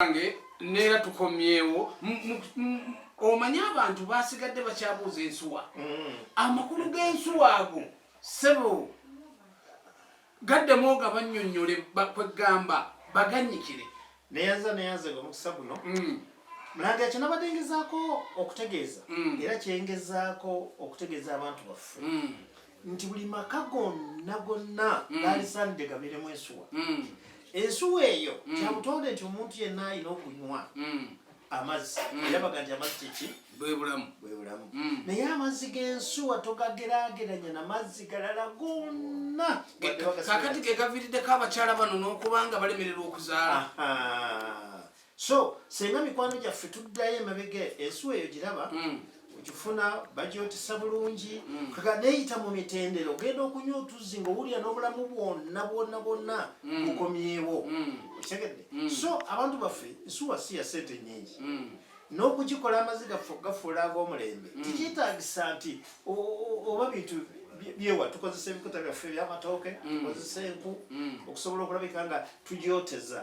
Ange nera tukomyewo omanya abantu basigadde bakyabuuza ensuwa amakulu g'ensuwa ago sebo gaddemu nga bannyonnyole kwegamba baganyikire neyaza omukisa guno mulange ekyo nabadde ngezaako okutegeeza era kyengezaako okutegeeza abantu baffe nti buli maka gonna gaalisaanidde gabeeremu ensuwa. Ensuwa eyo kyabutonde nti omuntu yenna alina okunywa amazzi era baga nti amazzi kiki bwe bulamu naye amazzi g'ensuwa togageraageranya n'amazzi galala gonna kakati ge gaviiriddeko abakyala bano n'okubanga balemererwa okuzaala. So senga mikwano gyaffe tuddayo emabega ensuwa eyo giraba okifuna bagyotisa bulungi kaga neeyita mu mitendero ogenda okunywa otuzzi ng'owulira n'obulamu bwonna bukomyewo okitegedde. So abantu baffe ensuwa si ya ssente nnyingi n'okugikola amazzi gaffe okugafuula ag'omulembe tikyetaagisa nti oba bintu byewa tukozesa ebikuta byaffe ebyamatooke tukozesa enku okusobola okulabika nga tugyoteza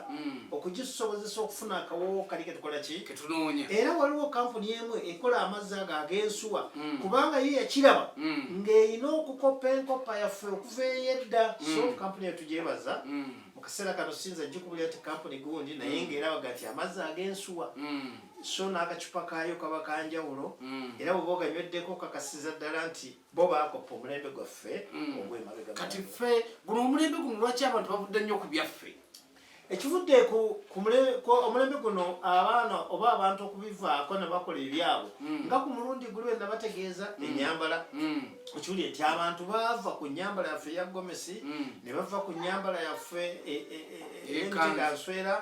okugisobozesa okufuna akawowo kali ketukola ki ketunoonya. Era waliwo kampuni emu ekola amazzi ago ag'ensuwa kubanga yo yakiraba ng'erina okukopa enkopa yaffe okuva ey'edda. So kampuni eyo tugyebaza mu kaseera kano sinza gikubulira ti kampuni gundi naye ng'erabaga nti amazzi ag'ensuwa so n'akacupa kaayo kaba kanjawulo era bwe boganyweddeko kakasiza ddala nti bo baakopa omulembe gwaffe ogw'emabega. Kati ffe guno omulembe guno lwaki abantu bavudde nnyo ku byaffe? Ekivudde ku omulembe guno abaana oba abantu okubivaako ne bakola ebyabwe nga ku mulundi guli wenda bategeeza ennyambala okiwulire nti abantu baava ku nnyambala yaffe eya gomesi ne bava ku nnyambala yaffe gansuwa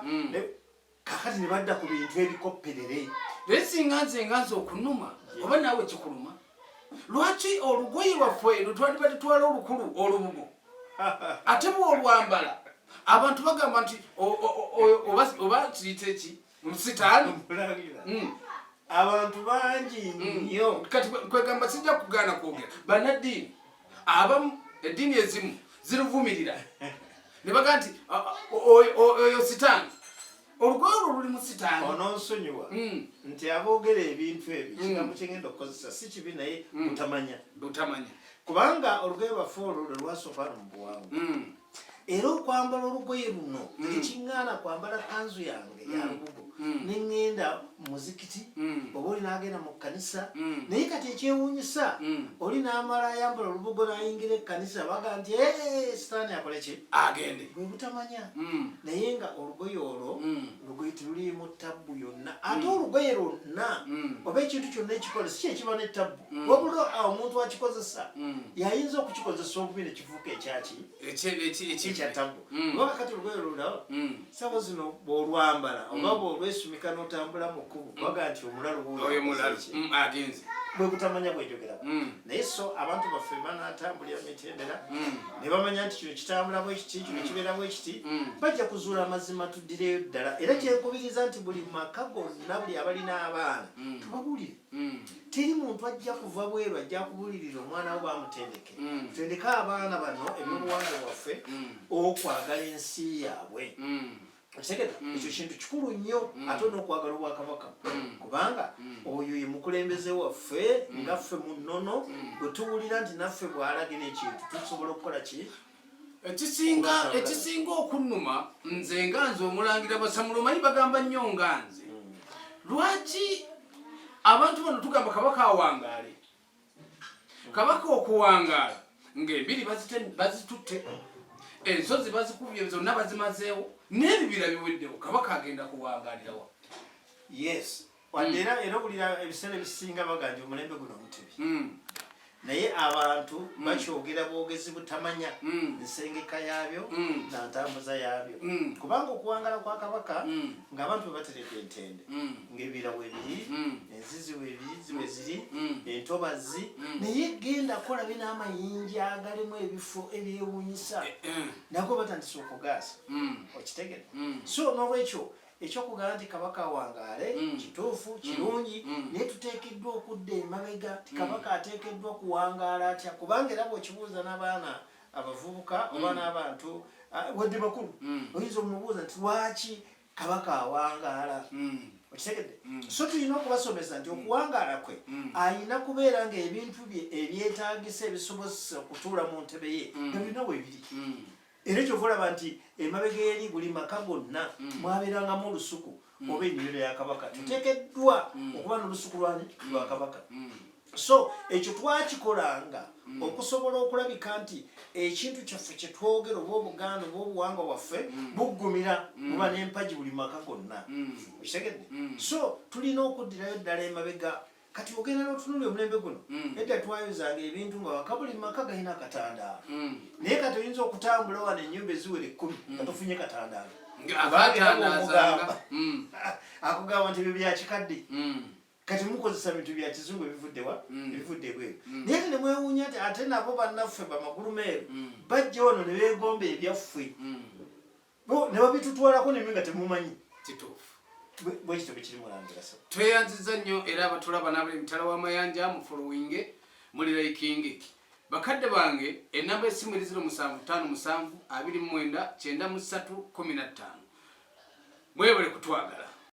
kakati ne badda ku bintu ebikopperere. Naye singa nze okunuma oba naawe kikuluma lwaki olugoye lwaffe lutwali batutwala olukulu olubugo ate bw'olwambala abantu bagamba nti oba kiyita eki musitaani abantu bangi nnyo. Kati kwegamba sijja kugaana kwogera bannaddiini abamu eddiini ezimu ziruvumirira ne baga nti oyo sitaani olugoye olwo luli mu sitaani. Ononsonyiwa nti aboogera ebintu ebyo kigambo kyengenda okukozesa si kibi naye butamanya kubanga olugoye lwaffe olwo lwe lwasooka mu buwangu era okwambala olugoye luno tekiŋŋaana kwambala kanzu yange ya lubugo neŋŋenda muzikiti oba oli n'agenda mu kkanisa naye kati ekyewuunyisa oli n'amala ayambala olubugo n'ayingira ekkanisa baga nti sitaani akole ki agende bwe butamanya naye nga olugoye olwo lugoye teruliimu ttabbu yonna ate olugoye lwonna oba ekintu kyonna ekikola si kyekiba n'ettabbu wabula omuntu akikozesa yayinza okukikozesa obubi ne kifuuka ekyaki ekyattabbu oba kakati olugoye lulaba sabo zino bw'olwambala oba bw'olwesumika n'otambula mu kkubo baga nti omulalu agenze bwe butamanya bwejogerako naye so abantu baffe banaatambulira mitendera ne bamanya nti kino kitambula bwe kiti kino kibeera bwe kiti bajja kuzuula amazima tuddireyo ddala. Era kyenkubiriza nti buli maka gonna buli abalina abaana tubabuulire teri muntu ajja kuva bweru ajja kubuulirira omwana we bamutendeke tutendeke abaana bano ebyobuwangwa bwaffe okwagala ensi yaabwe. Okitegedde ekyo kintu kikulu nnyo ate n'okwagala obwakabaka kubanga oyo ye mukulembeze waffe nga ffe mu nnono bwe tuwulira nti naffe bw'alagira ekintu tusobola okukola ki ekisinga okunnuma nze nga nze omulangira basamulumanyi bagamba nnyo nga nze lwaki abantu bano tugamba kabaka awangaale kabaka okuwangaala ng'embiri bazitutte ensozi bazikubye zonna bazimazeewo n'ebibira biweddewo kabaka agenda kuwangaalirawa. Yes wadde era obulira ebiseera ebisinga baga nti omulembe guno mutebi naye abantu bakyogera bwogezi butamanya ensengeka yaabyo nantambuza yaabyo kubanga okuwangala kwa kabaka ng'abantu bwe bateredde entende ng'ebira webiri enzizi we ziri entobazi naye genda kolabe n'amayinja agalimu ebifo ebyewuunyisa nago batandisa okugaasa okitegedde. So n'olwekyo ekyokugamba nti kabaka awangaale kituufu kirungi naye tuteekeddwa okudda emabega ti kabaka ateekeddwa kuwangaala atya kubanga era bw'okibuuza n'abaana abavubuka oba n'abantu wadde bakulu oyinza omubuuza nti lwaki kabaka awangaala okitegedde so tulina okubasomesa nti okuwangaala kwe ayina kubeera nga ebintu bye ebyetaagisa ebisobozesa okutuula mu ntebe ye nga birina bwe biri era kyova olaba nti emabega eri buli maka gonna mwabeerangamu olusuku oba ennyumiro ya kabaka tuteekeddwa okuba n'olusuku lwa kabaka so ekyo twakikolanga okusobola okulabika nti ekintu kyaffe kyetwogera oba obuganda oba obuwangwa bwaffe buggumira muba n'empagi buli maka gonna okitegedde so tulina okuddirayo ddala emabega kati ogenda n'otunulira omulembe guno edda twayozanga ebintu nga waka buli maka galina akatandaalo naye kati oyinza okutambula wano ennyumba eziwera 10 nga tofunye katandaalo akugamba nti ebyo byakikadde kati mukozesa bintu bya kizungu ebivudde ebweru naye ate nemwewuunya nti ate nabo bannaffe bamakulu meeru bajja wano ne beegomba ebyaffe ne babitutwalako nemwe nga temumanyi kituufu bwekityo bwekiri mulangira so tweyanziza nnyo era abatulaba n'abali emitala w'amayanja mu following muli liking bakadde bange enamba esimu eri 0757 29 93 15 mwebale kutwagala